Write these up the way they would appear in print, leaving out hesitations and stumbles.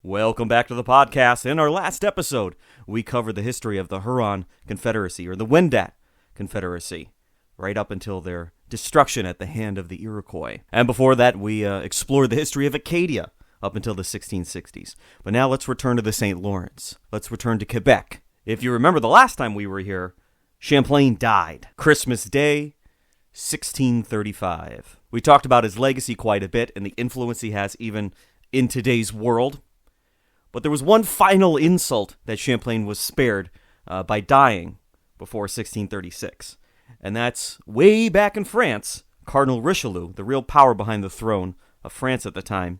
Welcome back to the podcast. In our last episode, we covered the history of the Huron Confederacy, or the Wendat Confederacy, right up until their destruction at the hand of the Iroquois. And before that, we explored the history of Acadia up until the 1660s. But now let's return to the St. Lawrence. Let's return to Quebec. If you remember the last time we were here, Champlain died. Christmas Day, 1635. We talked about his legacy quite a bit and the influence he has even in today's world. But there was one final insult that Champlain was spared by dying before 1636. And that's way back in France, Cardinal Richelieu, the real power behind the throne of France at the time,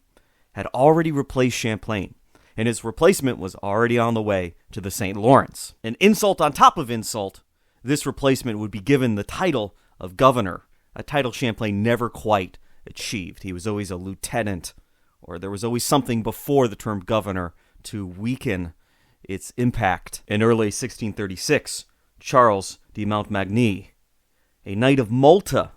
had already replaced Champlain. And his replacement was already on the way to the St. Lawrence. An insult on top of insult, this replacement would be given the title of governor, a title Champlain never quite achieved. He was always a lieutenant, or there was always something before the term governor to weaken its impact. In early 1636, Charles de Montmagny, a knight of Malta,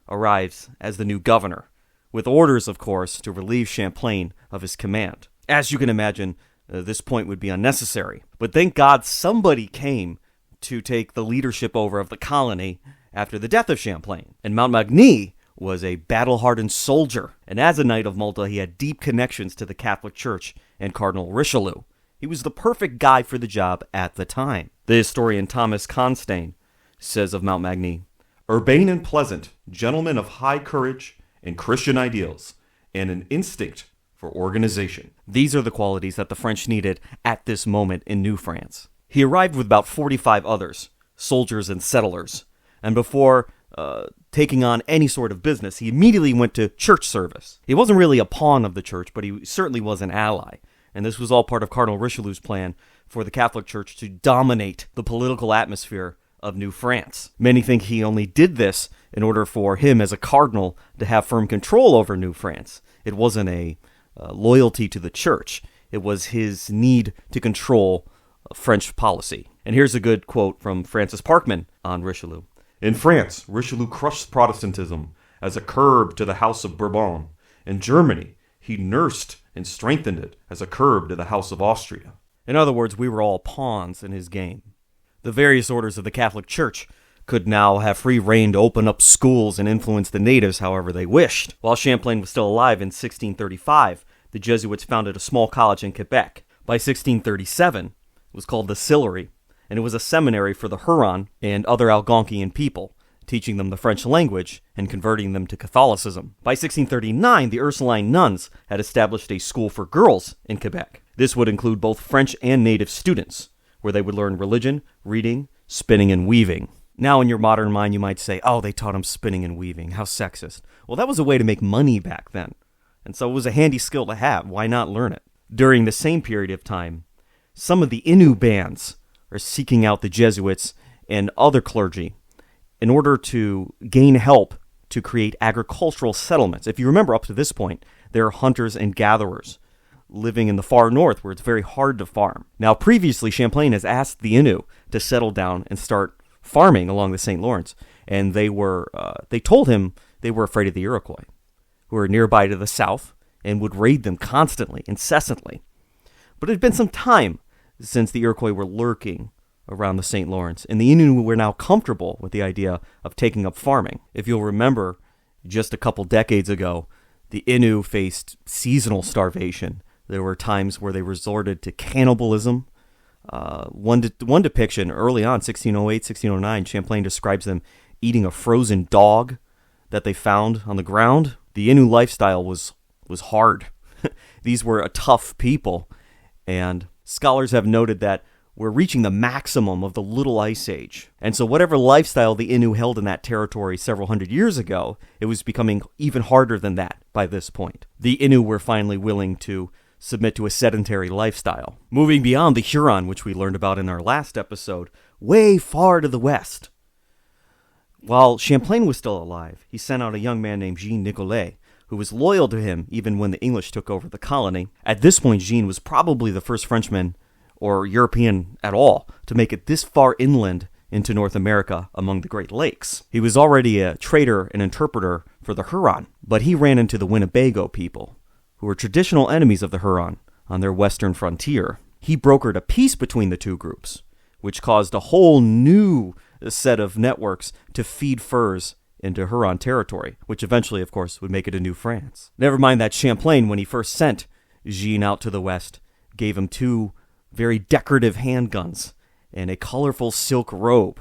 arrives as the new governor, with orders, of course, to relieve Champlain of his command. As you can imagine, this point would be unnecessary. But thank God somebody came to take the leadership over of the colony after the death of Champlain. And Montmagny was a battle-hardened soldier, and as a Knight of Malta, he had deep connections to the Catholic Church and Cardinal Richelieu. He was the perfect guy for the job at the time. The historian Thomas Constane says of Montmagny, "Urbane and pleasant, gentleman of high courage and Christian ideals, and an instinct for organization." These are the qualities that the French needed at this moment in New France. He arrived with about 45 others, soldiers and settlers, and before taking on any sort of business, he immediately went to church service. He wasn't really a pawn of the church, but he certainly was an ally. And this was all part of Cardinal Richelieu's plan for the Catholic Church to dominate the political atmosphere of New France. Many think he only did this in order for him as a cardinal to have firm control over New France. It wasn't a loyalty to the church. It was his need to control French policy. And here's a good quote from Francis Parkman on Richelieu. "In France, Richelieu crushed Protestantism as a curb to the House of Bourbon. In Germany, he nursed and strengthened it as a curb to the House of Austria." In other words, we were all pawns in his game. The various orders of the Catholic Church could now have free rein to open up schools and influence the natives however they wished. While Champlain was still alive in 1635, the Jesuits founded a small college in Quebec. By 1637, it was called the Sillery, and it was a seminary for the Huron and other Algonquian people, teaching them the French language and converting them to Catholicism. By 1639, the Ursuline nuns had established a school for girls in Quebec. This would include both French and native students, where they would learn religion, reading, spinning, and weaving. Now, in your modern mind, you might say, oh, they taught them spinning and weaving. How sexist. Well, that was a way to make money back then, and so it was a handy skill to have. Why not learn it? During the same period of time, some of the Innu bands are seeking out the Jesuits and other clergy in order to gain help to create agricultural settlements. If you remember, up to this point, there are hunters and gatherers living in the far north where it's very hard to farm. Now, previously, Champlain has asked the Innu to settle down and start farming along the St. Lawrence, and they told him they were afraid of the Iroquois, who were nearby to the south and would raid them constantly, incessantly. But it had been some time since the Iroquois were lurking around the St. Lawrence, and the Innu were now comfortable with the idea of taking up farming. If you'll remember, just a couple decades ago, the Innu faced seasonal starvation. There were times where they resorted to cannibalism. One depiction early on, 1608, 1609, Champlain describes them eating a frozen dog that they found on the ground. The Innu lifestyle was hard. These were a tough people, and scholars have noted that we're reaching the maximum of the Little Ice Age. And so whatever lifestyle the Innu held in that territory several hundred years ago, it was becoming even harder than that by this point. The Innu were finally willing to submit to a sedentary lifestyle. Moving beyond the Huron, which we learned about in our last episode, way far to the west. While Champlain was still alive, he sent out a young man named Jean Nicolet, who was loyal to him even when the English took over the colony. At this point, Jean was probably the first Frenchman or European at all to make it this far inland into North America among the Great Lakes. He was already a trader and interpreter for the Huron, but he ran into the Winnebago people, who were traditional enemies of the Huron on their western frontier. He brokered a peace between the two groups, which caused a whole new set of networks to feed furs into Huron territory, which eventually, of course, would make it a New France. Never mind that Champlain, when he first sent Jean out to the west, gave him 2 very decorative handguns and a colorful silk robe,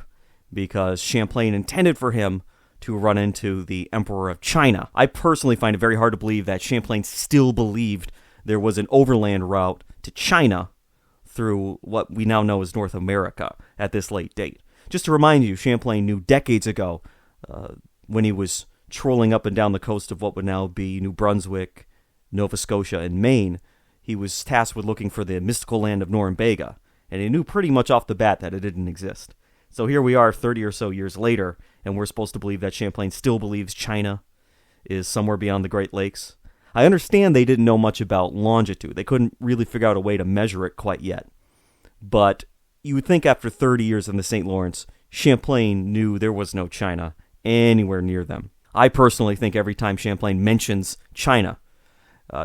because Champlain intended for him to run into the Emperor of China. I personally find it very hard to believe that Champlain still believed there was an overland route to China through what we now know as North America at this late date. Just to remind you, Champlain knew decades ago, when he was trolling up and down the coast of what would now be New Brunswick, Nova Scotia, and Maine, he was tasked with looking for the mystical land of Norumbega, and he knew pretty much off the bat that it didn't exist. So here we are 30 or so years later, and we're supposed to believe that Champlain still believes China is somewhere beyond the Great Lakes. I understand they didn't know much about longitude. They couldn't really figure out a way to measure it quite yet. But you would think after 30 years in the St. Lawrence, Champlain knew there was no China anywhere near them. I personally think every time Champlain mentions China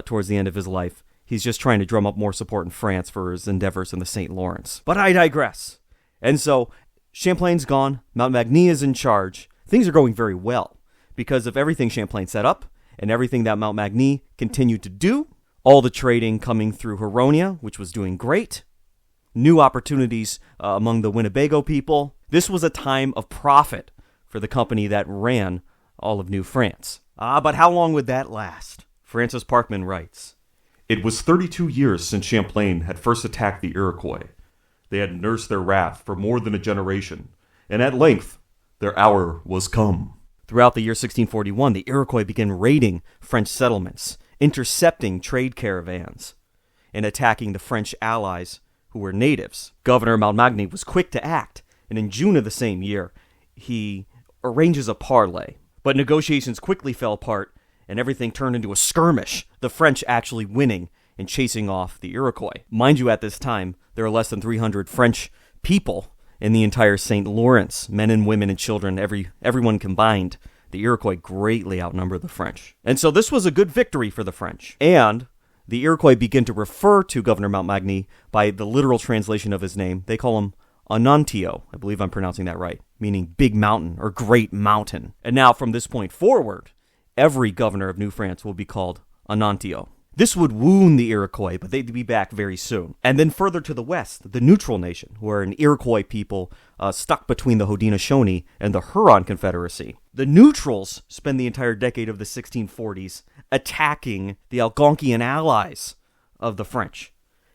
towards the end of his life, he's just trying to drum up more support in France for his endeavors in the St. Lawrence. But I digress. And so Champlain's gone, Montmagny is in charge. Things are going very well because of everything Champlain set up and everything that Montmagny continued to do. All the trading coming through Huronia, which was doing great. New opportunities among the Winnebago people. This was a time of profit for the company that ran all of New France. But how long would that last? Francis Parkman writes, "It was 32 years since Champlain had first attacked the Iroquois. They had nursed their wrath for more than a generation, and at length their hour was come." Throughout the year 1641, the Iroquois began raiding French settlements, intercepting trade caravans, and attacking the French allies who were natives. Governor Montmagny was quick to act, and in June of the same year, he arranges a parley. But negotiations quickly fell apart, and everything turned into a skirmish, the French actually winning and chasing off the Iroquois. Mind you, at this time, there are less than 300 French people in the entire St. Lawrence, men and women and children, everyone combined. The Iroquois greatly outnumbered the French. And so this was a good victory for the French. And the Iroquois begin to refer to Governor Montmagny by the literal translation of his name. They call him Onontio. I believe I'm pronouncing that right, meaning big mountain or great mountain. And now from this point forward, every governor of New France will be called Onontio. This would wound the Iroquois, but they'd be back very soon. And then further to the west, the Neutral Nation, who are an Iroquois people stuck between the Haudenosaunee and the Huron Confederacy. The Neutrals spend the entire decade of the 1640s attacking the Algonquian allies of the French.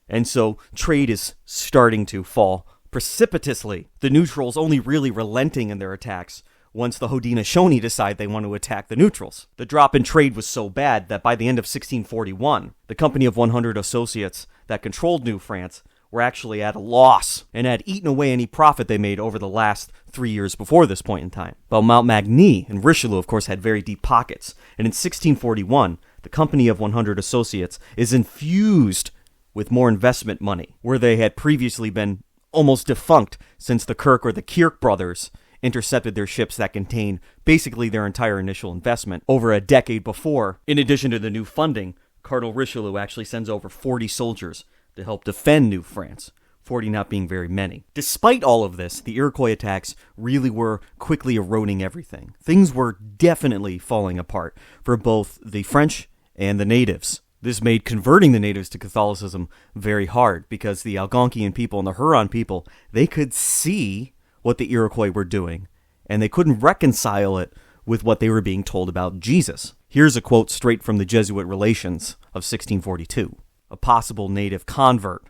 And so trade is starting to fall precipitously. The Neutrals only really relenting in their attacks once the Haudenosaunee decide they want to attack the Neutrals. The drop in trade was so bad that by the end of 1641, the company of 100 associates that controlled New France were actually at a loss and had eaten away any profit they made over the last 3 years before this point in time. But Montmagny and Richelieu, of course, had very deep pockets. And in 1641, the company of 100 associates is infused with more investment money, where they had previously been almost defunct since the Kirk or the Kirk brothers intercepted their ships that contained basically their entire initial investment over a decade before. In addition to the new funding, Cardinal Richelieu actually sends over 40 soldiers to help defend New France, 40 not being very many. Despite all of this, the Iroquois attacks really were quickly eroding everything. Things were definitely falling apart for both the French and the natives. This made converting the natives to Catholicism very hard because the Algonquian people and the Huron people, they could see what the Iroquois were doing, and they couldn't reconcile it with what they were being told about Jesus. Here's a quote straight from the Jesuit Relations of 1642. A possible native convert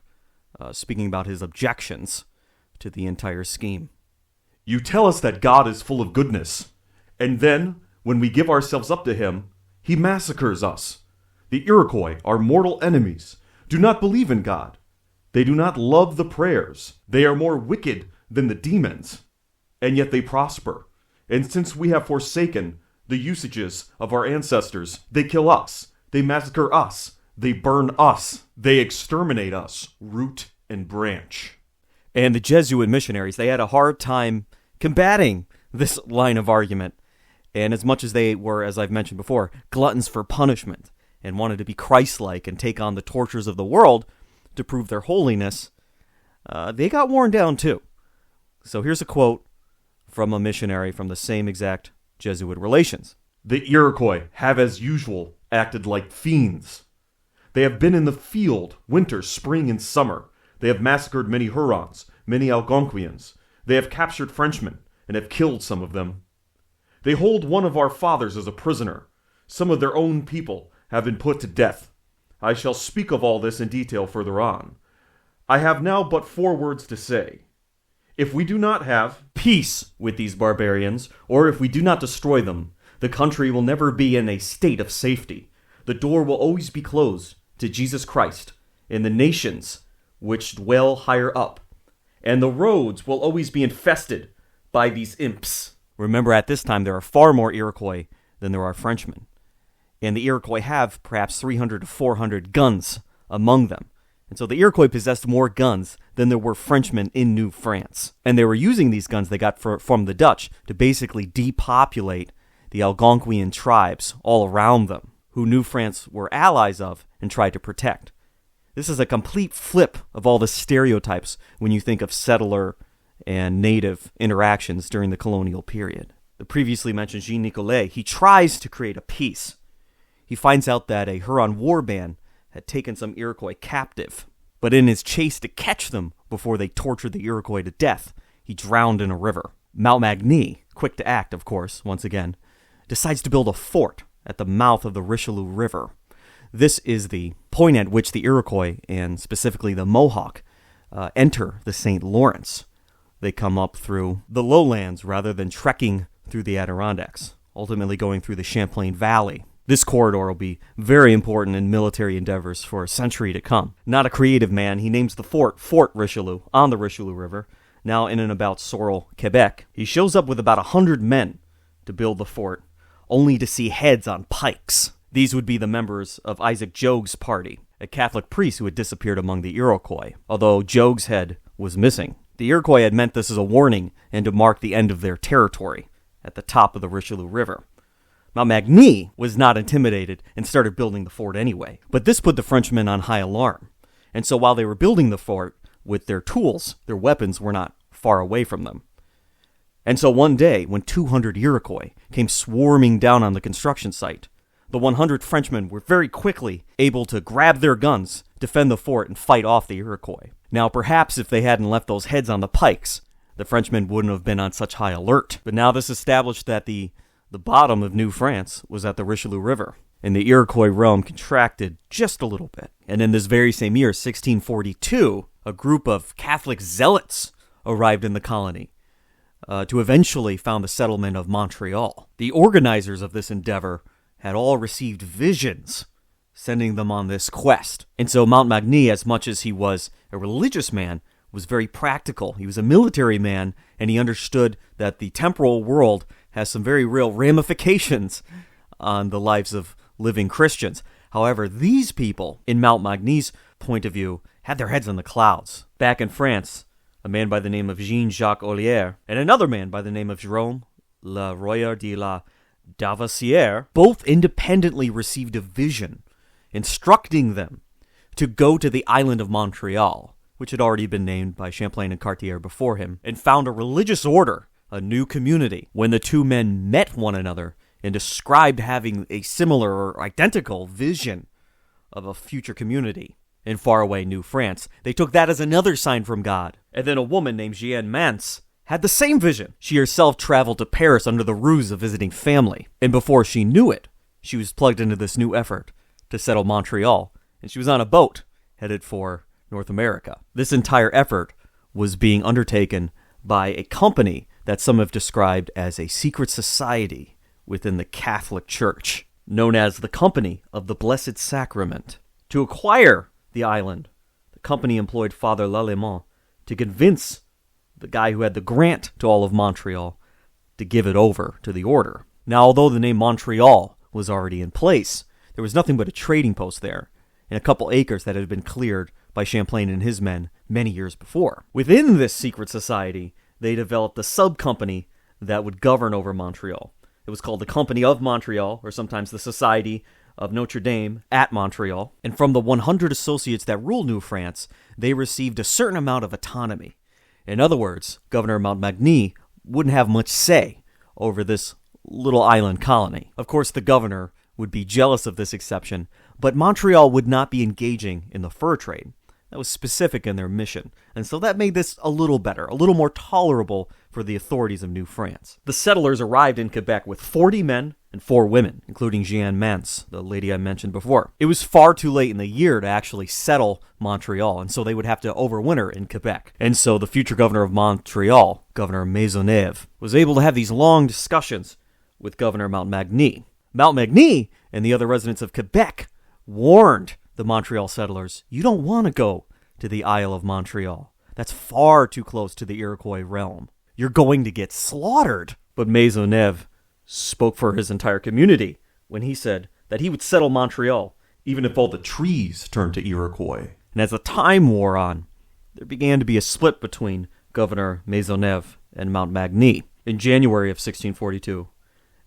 speaking about his objections to the entire scheme. "You tell us that God is full of goodness, and then, when we give ourselves up to him, he massacres us. The Iroquois, our mortal enemies, do not believe in God. They do not love the prayers. They are more wicked than the demons, and yet they prosper. And since we have forsaken the usages of our ancestors, they kill us, they massacre us, they burn us, they exterminate us, root and branch." And the Jesuit missionaries, they had a hard time combating this line of argument. And as much as they were, as I've mentioned before, gluttons for punishment, and wanted to be Christ-like and take on the tortures of the world to prove their holiness, they got worn down too. So here's a quote from a missionary from the same exact Jesuit relations. "The Iroquois have as usual acted like fiends. They have been in the field winter, spring, and summer. They have massacred many Hurons, many Algonquians. They have captured Frenchmen, and have killed some of them. They hold one of our fathers as a prisoner. Some of their own people have been put to death. I shall speak of all this in detail further on. I have now but 4 words to say. If we do not have Peace with these barbarians, or if we do not destroy them, the country will never be in a state of safety. The door will always be closed to Jesus Christ and the nations which dwell higher up, and the roads will always be infested by these imps." Remember, at this time, there are far more Iroquois than there are Frenchmen. And the Iroquois have perhaps 300 to 400 guns among them. And so the Iroquois possessed more guns than there were Frenchmen in New France. And they were using these guns they got from the Dutch to basically depopulate the Algonquian tribes all around them, who New France were allies of and tried to protect. This is a complete flip of all the stereotypes when you think of settler and native interactions during the colonial period. The previously mentioned Jean Nicolet, he tries to create a peace. He finds out that a Huron warband had taken some Iroquois captive, but in his chase to catch them before they tortured the Iroquois to death, he drowned in a river. Montmagny, quick to act, of course, once again, decides to build a fort at the mouth of the Richelieu River. This is the point at which the Iroquois, and specifically the Mohawk, enter the St. Lawrence. They come up through the lowlands rather than trekking through the Adirondacks, ultimately going through the Champlain Valley. This corridor will be very important in military endeavors for a century to come. Not a creative man, he names the fort Fort Richelieu on the Richelieu River, now in and about Sorel, Quebec. He shows up with about 100 men to build the fort, only to see heads on pikes. These would be the members of Isaac Jogues's party, a Catholic priest who had disappeared among the Iroquois, although Jogues's head was missing. The Iroquois had meant this as a warning and to mark the end of their territory at the top of the Richelieu River. Montmagny was not intimidated and started building the fort anyway, but this put the Frenchmen on high alarm. And so while they were building the fort with their tools, their weapons were not far away from them. And so one day, when 200 Iroquois came swarming down on the construction site, the 100 Frenchmen were very quickly able to grab their guns, defend the fort, and fight off the Iroquois. Now, perhaps if they hadn't left those heads on the pikes, the Frenchmen wouldn't have been on such high alert. But now this established that the bottom of New France was at the Richelieu River, and the Iroquois realm contracted just a little bit. And in this very same year, 1642, a group of Catholic zealots arrived in the colony to eventually found the settlement of Montreal. The organizers of this endeavor had all received visions sending them on this quest. And so Montmagny, as much as he was a religious man, was very practical. He was a military man, and he understood that the temporal world has some very real ramifications on the lives of living Christians. However, these people, in Montmagny's point of view, had their heads in the clouds. Back in France, a man by the name of Jean-Jacques Ollier and another man by the name of Jérôme Le Royer de la Davassière both independently received a vision instructing them to go to the island of Montreal, which had already been named by Champlain and Cartier before him, and found a religious order, a new community. When the two men met one another and described having a similar or identical vision of a future community in faraway New France, they took that as another sign from God. And then a woman named Jeanne Mance had the same vision. She herself traveled to Paris under the ruse of visiting family, and before she knew it, she was plugged into this new effort to settle Montreal, and she was on a boat headed for North America. This entire effort was being undertaken by a company that some have described as a secret society within the Catholic Church, known as the Company of the Blessed Sacrament. To acquire the island, the company employed Father Lalemant to convince the guy who had the grant to all of Montreal to give it over to the order. Now, although the name Montreal was already in place, there was nothing but a trading post there and a couple acres that had been cleared by Champlain and his men many years before. Within this secret society, they developed a sub-company that would govern over Montreal. It was called the Company of Montreal, or sometimes the Society of Notre Dame at Montreal, and from the 100 associates that ruled New France, they received a certain amount of autonomy. In other words, Governor Montmagny wouldn't have much say over this little island colony. Of course, the governor would be jealous of this exception, but Montreal would not be engaging in the fur trade. That was specific in their mission, and so that made this a little better, a little more tolerable for the authorities of New France. The settlers arrived in Quebec with 40 men and 4 women, including Jeanne Mance, the lady I mentioned before. It was far too late in the year to actually settle Montreal, and so they would have to overwinter in Quebec. And so the future governor of Montreal, Governor Maisonneuve, was able to have these long discussions with Governor Montmagny. Montmagny and the other residents of Quebec warned the Montreal settlers, you don't want to go to the Isle of Montreal. That's far too close to the Iroquois realm. You're going to get slaughtered. But Maisonneuve spoke for his entire community when he said that he would settle Montreal even if all the trees turned to Iroquois. And as the time wore on, there began to be a split between Governor Maisonneuve and Montmagny. In January of 1642,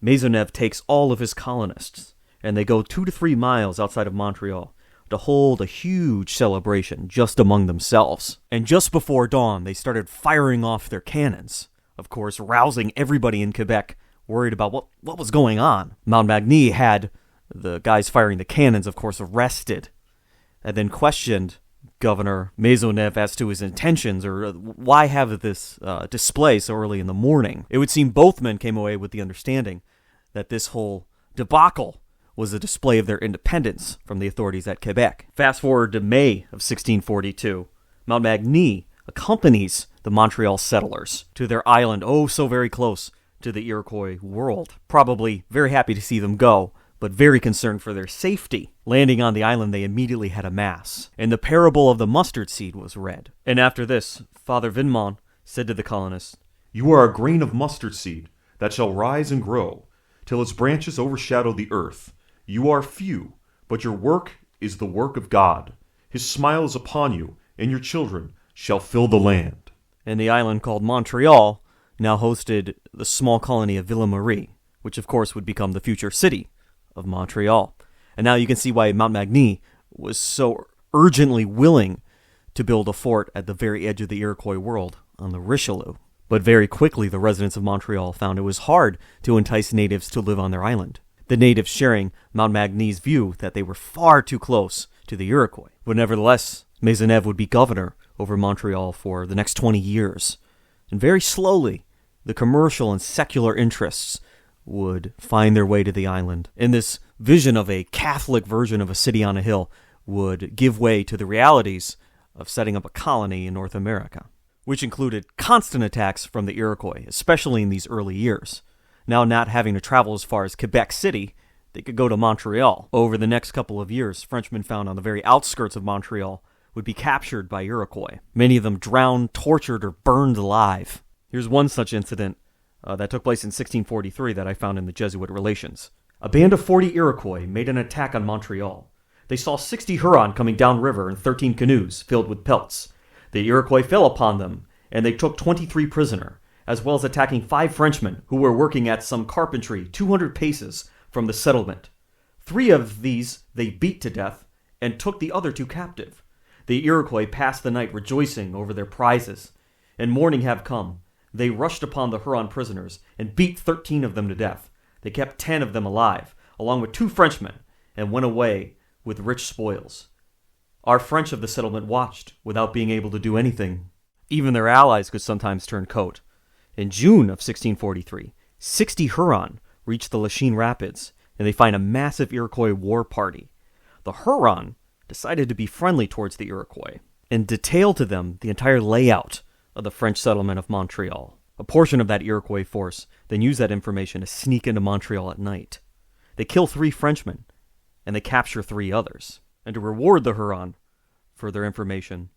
Maisonneuve takes all of his colonists, and they go 2 to 3 miles outside of Montreal to hold a huge celebration just among themselves. And just before dawn, they started firing off their cannons, of course, rousing everybody in Quebec worried about what was going on. Montmagny had the guys firing the cannons, of course, arrested, and then questioned Governor Maisonneuve as to his intentions, or why have this display so early in the morning. It would seem both men came away with the understanding that this whole debacle was a display of their independence from the authorities at Quebec. Fast forward to May of 1642, Montmagny accompanies the Montreal settlers to their island, oh so very close to the Iroquois world. Probably very happy to see them go, but very concerned for their safety. Landing on the island, they immediately had a mass, and the parable of the mustard seed was read. And after this, Father Vinmont said to the colonists, You are a grain of mustard seed that shall rise and grow, till its branches overshadow the earth. You are few, but your work is the work of God. His smile is upon you, and your children shall fill the land. And the island called Montreal now hosted the small colony of Ville Marie, which of course would become the future city of Montreal. And now you can see why Montmagny was so urgently willing to build a fort at the very edge of the Iroquois world on the Richelieu. But very quickly, the residents of Montreal found it was hard to entice natives to live on their island, the natives sharing Montmagny's view that they were far too close to the Iroquois. But nevertheless, Maisonneuve would be governor over Montreal for the next 20 years. And very slowly, the commercial and secular interests would find their way to the island. And this vision of a Catholic version of a city on a hill would give way to the realities of setting up a colony in North America, which included constant attacks from the Iroquois, especially in these early years. Now not having to travel as far as Quebec City, they could go to Montreal. Over the next couple of years, Frenchmen found on the very outskirts of Montreal would be captured by Iroquois. Many of them drowned, tortured, or burned alive. Here's one such incident that took place in 1643 that I found in the Jesuit Relations. A band of 40 Iroquois made an attack on Montreal. They saw 60 Huron coming downriver in 13 canoes filled with pelts. The Iroquois fell upon them, and they took 23 prisoner, as well as attacking 5 Frenchmen who were working at some carpentry 200 paces from the settlement. 3 of these they beat to death and took the other 2 captive. The Iroquois passed the night rejoicing over their prizes, and morning have come. They rushed upon the Huron prisoners and beat 13 of them to death. They kept 10 of them alive, along with 2 Frenchmen, and went away with rich spoils. Our French of the settlement watched without being able to do anything. Even their allies could sometimes turn coat. In June of 1643, 60 Huron reach the Lachine Rapids, and they find a massive Iroquois war party. The Huron decided to be friendly towards the Iroquois and detailed to them the entire layout of the French settlement of Montreal. A portion of that Iroquois force then used that information to sneak into Montreal at night. They kill 3 Frenchmen, and they capture 3 others. And to reward the Huron for their information,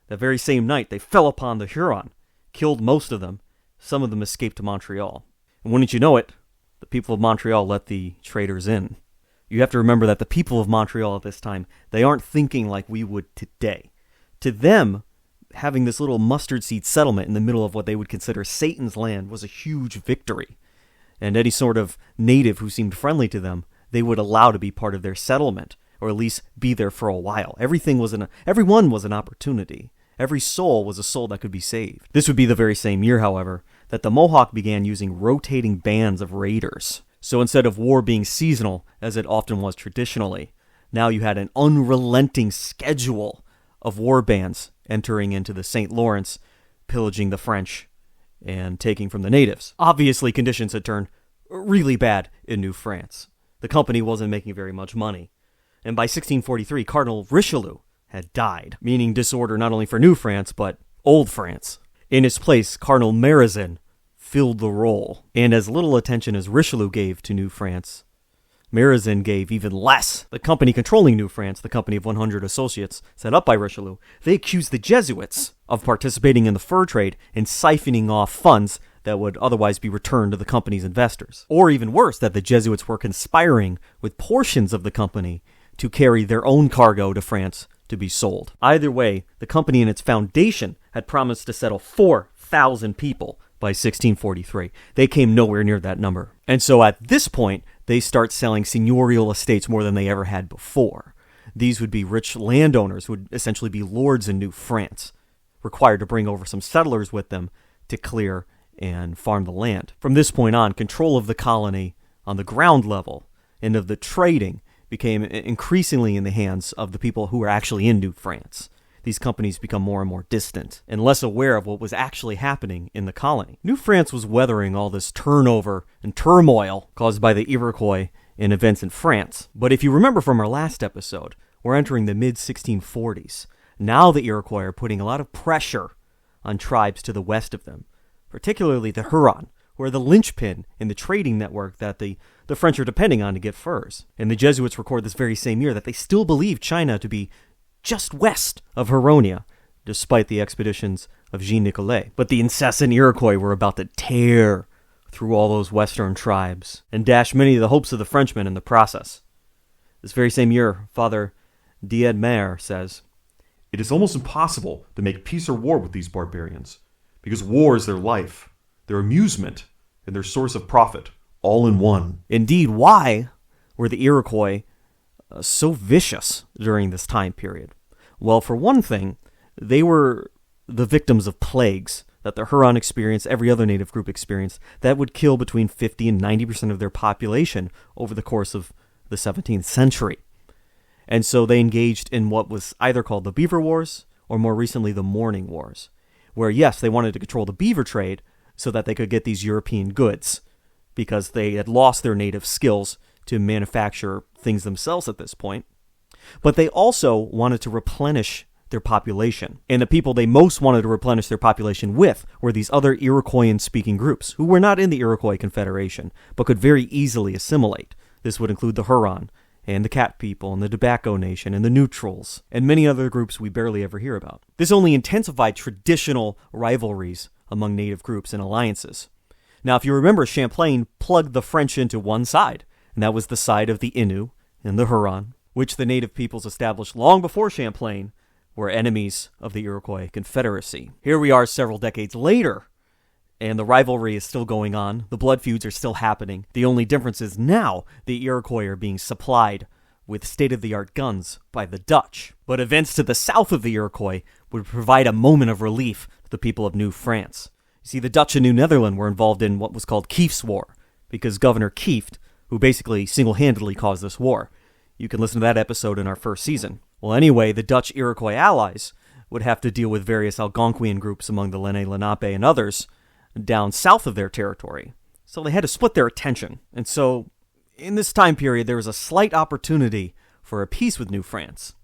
that very same night they fell upon the Huron, killed most of them. Some of them escaped to Montreal. And wouldn't you know it, the people of Montreal let the traders in. You have to remember that the people of Montreal at this time, they aren't thinking like we would today. To them, having this little mustard seed settlement in the middle of what they would consider Satan's land was a huge victory. And any sort of native who seemed friendly to them, they would allow to be part of their settlement, or at least be there for a while. Everyone was an opportunity. Every soul was a soul that could be saved. This would be the very same year, however, that the Mohawk began using rotating bands of raiders. So instead of war being seasonal, as it often was traditionally, now you had an unrelenting schedule of war bands entering into the St. Lawrence, pillaging the French, and taking from the natives. Obviously, conditions had turned really bad in New France. The company wasn't making very much money. And by 1643, Cardinal Richelieu had died, meaning disorder not only for New France, but Old France. In his place, Cardinal Martyrdom filled the role. And as little attention as Richelieu gave to New France, Martyrdom gave even less. The company controlling New France, the company of 100 associates set up by Richelieu, they accused the Jesuits of participating in the fur trade and siphoning off funds that would otherwise be returned to the company's investors. Or even worse, that the Jesuits were conspiring with portions of the company to carry their own cargo to France to be sold. Either way, the company and its foundation had promised to settle 4,000 people by 1643. They came nowhere near that number. And so at this point, they start selling seigneurial estates more than they ever had before. These would be rich landowners who would essentially be lords in New France, required to bring over some settlers with them to clear and farm the land. From this point on, control of the colony on the ground level and of the trading became increasingly in the hands of the people who were actually in New France. These companies become more and more distant and less aware of what was actually happening in the colony. New France was weathering all this turnover and turmoil caused by the Iroquois and events in France. But if you remember from our last episode, we're entering the mid-1640s. Now the Iroquois are putting a lot of pressure on tribes to the west of them, particularly the Huron, who are the linchpin in the trading network that the French are depending on to get furs. And the Jesuits record this very same year that they still believe China to be just west of Huronia, despite the expeditions of Jean Nicolet. But the incessant Iroquois were about to tear through all those western tribes and dash many of the hopes of the Frenchmen in the process. This very same year, Father Diedmer says, "It is almost impossible to make peace or war with these barbarians, because war is their life, their amusement, and their source of profit, all in one." Indeed, why were the Iroquois so vicious during this time period? Well, for one thing, they were the victims of plagues that the Huron experienced, every other native group experienced, that would kill between 50 and 90% of their population over the course of the 17th century. And so they engaged in what was either called the Beaver Wars or more recently the Mourning Wars, where yes, they wanted to control the beaver trade so that they could get these European goods because they had lost their native skills to manufacture things themselves at this point. But they also wanted to replenish their population. And the people they most wanted to replenish their population with were these other Iroquoian-speaking groups who were not in the Iroquois Confederation, but could very easily assimilate. This would include the Huron, and the Cat People, and the Tobacco Nation, and the Neutrals, and many other groups we barely ever hear about. This only intensified traditional rivalries among native groups and alliances. Now, if you remember, Champlain plugged the French into one side, and that was the side of the Innu and the Huron, which the native peoples established long before Champlain were enemies of the Iroquois Confederacy. Here we are several decades later, and the rivalry is still going on. The blood feuds are still happening. The only difference is now the Iroquois are being supplied with state-of-the-art guns by the Dutch. But events to the south of the Iroquois would provide a moment of relief to the people of New France. You see, the Dutch in New Netherland were involved in what was called Kieft's War, because Governor Kieft, who basically single-handedly caused this war. You can listen to that episode in our first season. Well, anyway, the Dutch Iroquois allies would have to deal with various Algonquian groups among the Lenni Lenape and others down south of their territory. So they had to split their attention. And so, in this time period, there was a slight opportunity for a peace with New France.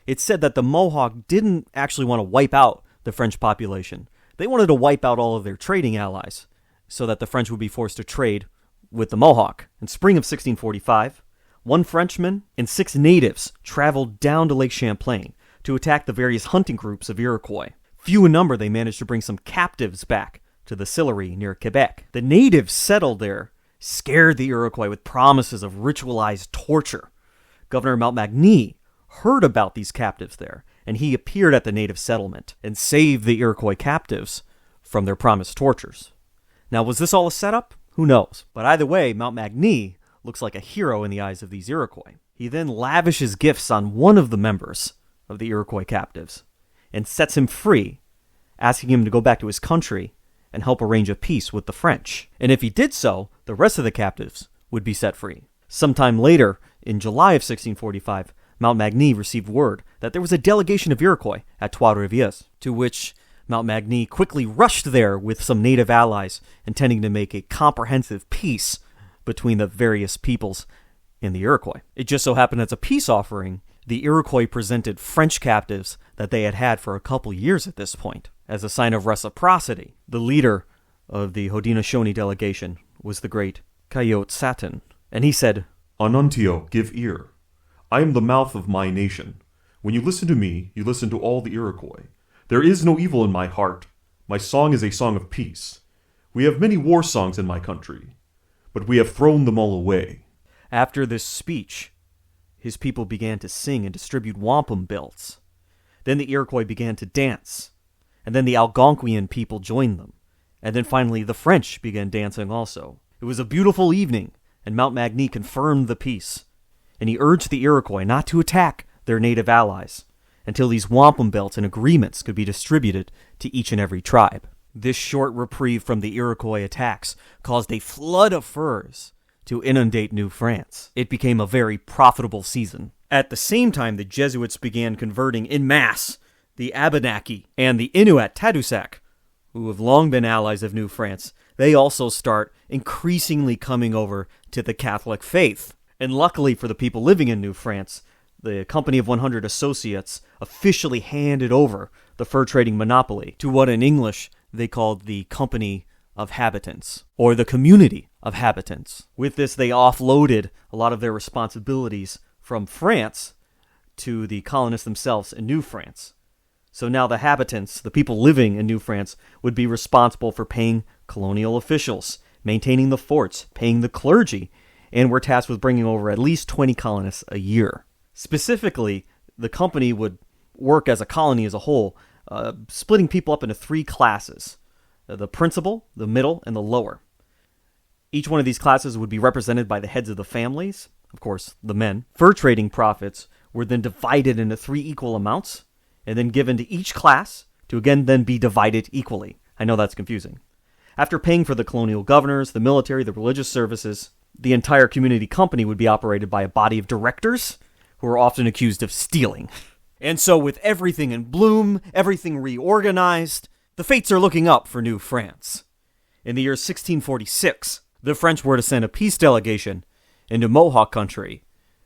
It's said that the Mohawk didn't actually want to wipe out the French population. They wanted to wipe out all of their trading allies so that the French would be forced to trade with the Mohawk. In spring of 1645, one Frenchman and 6 natives traveled down to Lake Champlain to attack the various hunting groups of Iroquois. Few in number, they managed to bring some captives back to the Sillery near Quebec. The natives settled there, scared the Iroquois with promises of ritualized torture. Governor Montmagny heard about these captives there, and he appeared at the native settlement and saved the Iroquois captives from their promised tortures. Now, was this all a setup? Who knows? But either way, Montmagny looks like a hero in the eyes of these Iroquois. He then lavishes gifts on one of the members of the Iroquois captives and sets him free, asking him to go back to his country and help arrange a peace with the French. And if he did so, the rest of the captives would be set free. Sometime later, in July of 1645, Montmagny received word that there was a delegation of Iroquois at Trois-Rivières, to which Montmagny quickly rushed there with some native allies, intending to make a comprehensive peace between the various peoples in the Iroquois. It just so happened as a peace offering, the Iroquois presented French captives that they had had for a couple years at this point. As a sign of reciprocity, the leader of the Haudenosaunee delegation was the great Coyote Satin, and he said, Onontio, give ear. I am the mouth of my nation. When you listen to me, you listen to all the Iroquois. There is no evil in my heart. My song is a song of peace. We have many war songs in my country, but we have thrown them all away. After this speech, his people began to sing and distribute wampum belts. Then the Iroquois began to dance, and then the Algonquian people joined them, and then finally the French began dancing also. It was a beautiful evening, and Montmagny confirmed the peace, and he urged the Iroquois not to attack their native allies until these wampum belts and agreements could be distributed to each and every tribe. This short reprieve from the Iroquois attacks caused a flood of furs to inundate New France. It became a very profitable season. At the same time, the Jesuits began converting en masse the Abenaki and the Inuit Tadoussac, who have long been allies of New France. They also start increasingly coming over to the Catholic faith. And luckily for the people living in New France, the Company of 100 Associates officially handed over the fur trading monopoly to what in English they called the Company of Habitants, or the Community of Habitants. With this, they offloaded a lot of their responsibilities from France to the colonists themselves in New France. So now the habitants, the people living in New France, would be responsible for paying colonial officials, maintaining the forts, paying the clergy, and were tasked with bringing over at least 20 colonists a year. Specifically, the company would work as a colony as a whole, splitting people up into three classes: the principal, the middle, and the lower. Each one of these classes would be represented by the heads of the families, of course, the men. Fur trading profits were then divided into three equal amounts, and then given to each class to again then be divided equally. I know that's confusing. After paying for the colonial governors, the military, the religious services, the entire community company would be operated by a body of directors who are often accused of stealing. And so with everything in bloom, everything reorganized, the fates are looking up for New France. In the year 1646, the French were to send a peace delegation into Mohawk country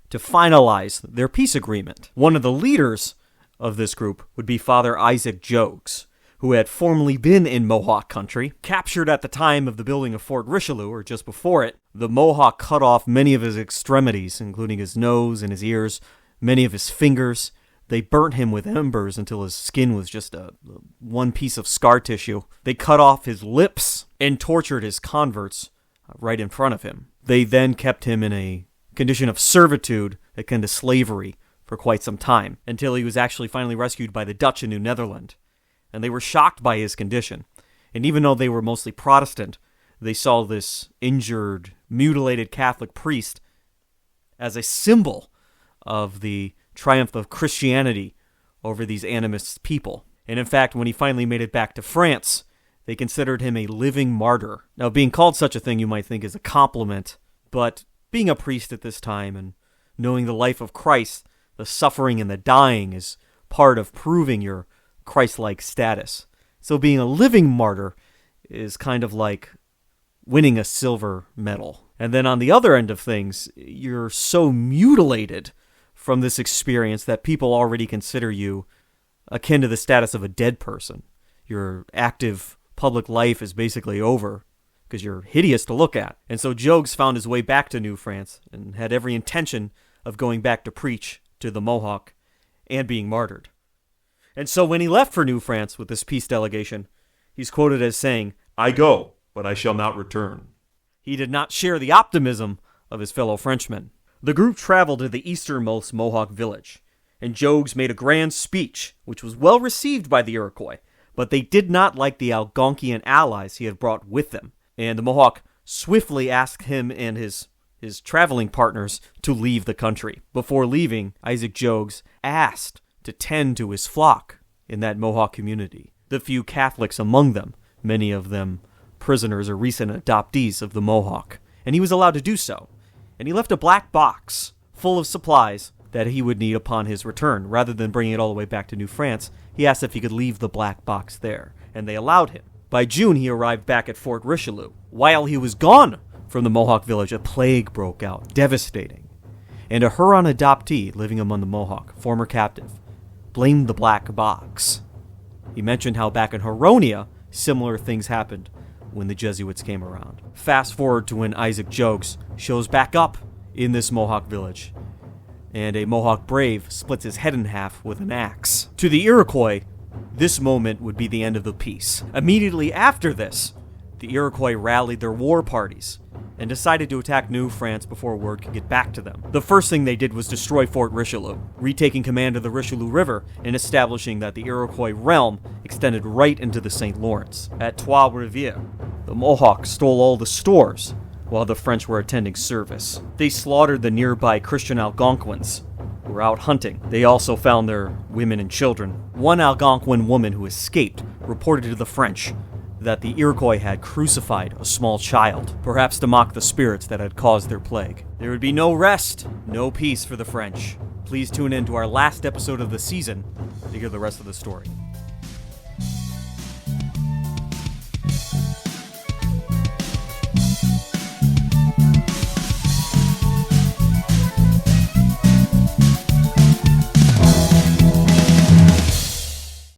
to finalize their peace agreement. One of the leaders of this group would be Father Isaac Jogues, who had formerly been in Mohawk country. Captured at the time of the building of Fort Richelieu, or just before it, the Mohawk cut off many of his extremities, including his nose and his ears, many of his fingers. They burnt him with embers until his skin was just one piece of scar tissue. They cut off his lips and tortured his converts right in front of him. They then kept him in a condition of servitude, akin to slavery, for quite some time, until he was actually finally rescued by the Dutch in New Netherland. And they were shocked by his condition. And even though they were mostly Protestant, they saw this injured, mutilated Catholic priest as a symbol of the triumph of Christianity over these animist people. And in fact, when he finally made it back to France, they considered him a living martyr. Now, being called such a thing you might think is a compliment, but being a priest at this time and knowing the life of Christ, the suffering and the dying is part of proving your Christ-like status. So being a living martyr is kind of like winning a silver medal. And then on the other end of things, you're so mutilated from this experience that people already consider you akin to the status of a dead person. Your active public life is basically over because you're hideous to look at. And so Jogues found his way back to New France and had every intention of going back to preach to the Mohawk and being martyred. And so when he left for New France with this peace delegation, he's quoted as saying, "I go, but I shall not return." He did not share the optimism of his fellow Frenchmen. The group traveled to the easternmost Mohawk village, and Jogues made a grand speech, which was well received by the Iroquois, but they did not like the Algonquian allies he had brought with them, and the Mohawk swiftly asked him and his his traveling partners to leave the country. Before leaving, Isaac Jogues asked to tend to his flock in that Mohawk community. The few Catholics among them, many of them prisoners or recent adoptees of the Mohawk, and he was allowed to do so. And he left a black box full of supplies that he would need upon his return. Rather than bringing it all the way back to New France, he asked if he could leave the black box there, and they allowed him. By June, he arrived back at Fort Richelieu. While he was gone from the Mohawk village, a plague broke out, devastating. And a Huron adoptee living among the Mohawk, former captive, blamed the black box. He mentioned how back in Huronia, similar things happened when the Jesuits came around. Fast forward to when Isaac Jogues shows back up in this Mohawk village, and a Mohawk brave splits his head in half with an axe. To the Iroquois, this moment would be the end of the peace. Immediately after this, the Iroquois rallied their war parties and decided to attack New France before word could get back to them. The first thing they did was destroy Fort Richelieu, retaking command of the Richelieu River and establishing that the Iroquois realm extended right into the St. Lawrence. At Trois-Rivières, the Mohawks stole all the stores while the French were attending service. They slaughtered the nearby Christian Algonquins who were out hunting. They also found their women and children. One Algonquin woman who escaped reported to the French that the Iroquois had crucified a small child, perhaps to mock the spirits that had caused their plague. There would be no rest, no peace for the French. Please tune in to our last episode of the season to hear the rest of the story.